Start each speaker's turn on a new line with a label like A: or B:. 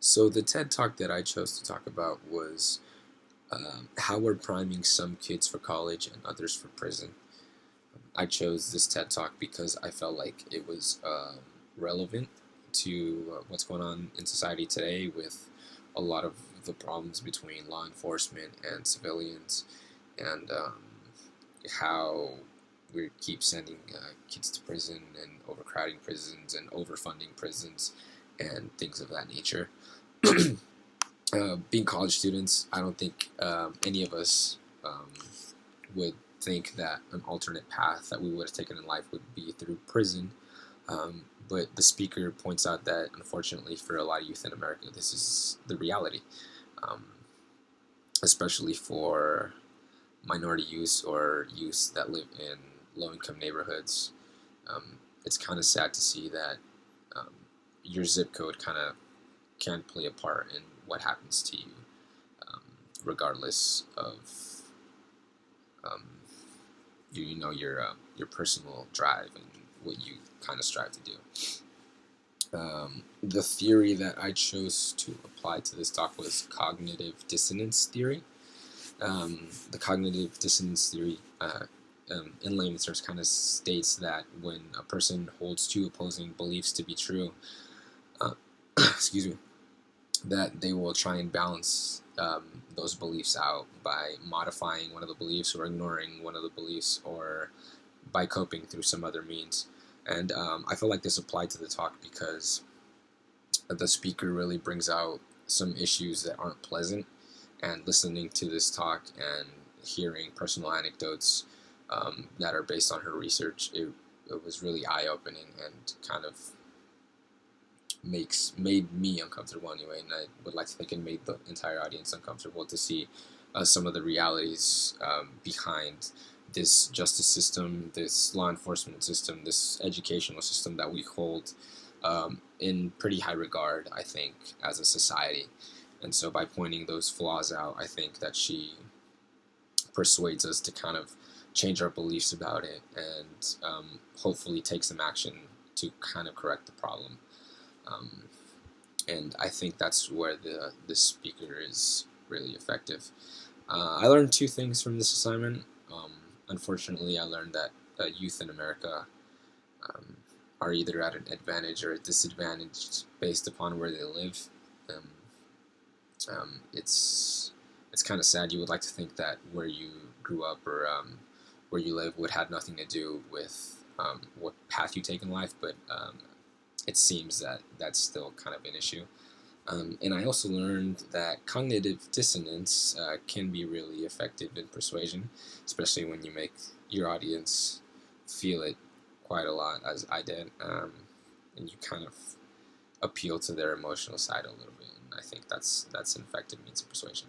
A: So the TED Talk that I chose to talk about was how we're priming some kids for college and others for prison. I chose this TED Talk because I felt like it was relevant to what's going on in society today with a lot of the problems between law enforcement and civilians, and how we keep sending kids to prison and overcrowding prisons and overfunding prisons and things of that nature. Being college students, I don't think any of us would think that an alternate path that we would have taken in life would be through prison. But the speaker points out that, unfortunately, for a lot of youth in America, this is the reality, um, especially for minority youth or youth that live in low-income neighborhoods. It's kind of sad to see that um, your zip code kind of can play a part in what happens to you, um, regardless of um, your personal drive and what you kind of strive to do. The theory that I chose to apply to this talk was cognitive dissonance theory. The cognitive dissonance theory, in layman's terms, kind of states that when a person holds two opposing beliefs to be true, uh, excuse me, that they will try and balance those beliefs out by modifying one of the beliefs or ignoring one of the beliefs or by coping through some other means. And I feel like this applied to the talk because the speaker really brings out some issues that aren't pleasant. And listening to this talk and hearing personal anecdotes that are based on her research, it was really eye-opening and kind of made me uncomfortable anyway, and I would like to think it made the entire audience uncomfortable to see some of the realities behind this justice system, this law enforcement system, this educational system that we hold in pretty high regard, I think, as a society. And so by pointing those flaws out, I think that she persuades us to kind of change our beliefs about it and hopefully take some action to kind of correct the problem. Um, and I think that's where the speaker is really effective. I learned two things from this assignment. Unfortunately, I learned that youth in America um, are either at an advantage or a disadvantage based upon where they live. Um, it's kind of sad. You would like to think that where you grew up or where you live would have nothing to do with what path you take in life, but it seems that that's still kind of an issue. And I also learned that cognitive dissonance can be really effective in persuasion, especially when you make your audience feel it quite a lot, as I did, and you kind of appeal to their emotional side a little bit. And I think that's an effective means of persuasion.